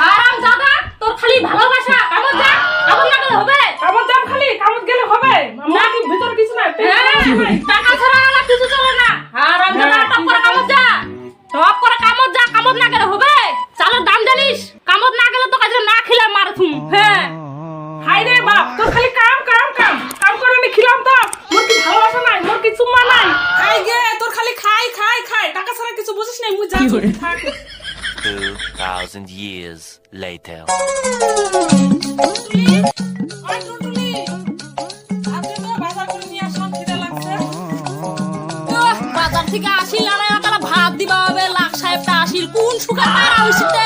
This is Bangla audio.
আরাম দাদা তোর খালি ভালোবাসা কামত যা কামত না গেলে হবে কামত যাম খালি কামত গেলে হবে না কি ভিতর কিছু নাই টাকা ছাড়া আর কিছু চলে না আরাম দাদা টপ করে কামত যা কামত না গেলে হবে চালের দাম জানিস কামত না গেলে তো কাজে না খেলে মার থুম হ্যাঁ হাই রে বাপ তোর খালি কাম কাম কাম কাম করে আমি খিলাম তো মোর কি ভালোবাসা নাই মোর কি চুম্মা নাই খাই গে তোর খালি খাই খাই খাই টাকা ছাড়া কিছু বুঝিস নাই মুই জানি 2,000 years later. বাজার থেকে আসিল আর ভাত দিবা হবে লাখ সাহেবটা আসিল কোন সুখে পায়রা হইছিতে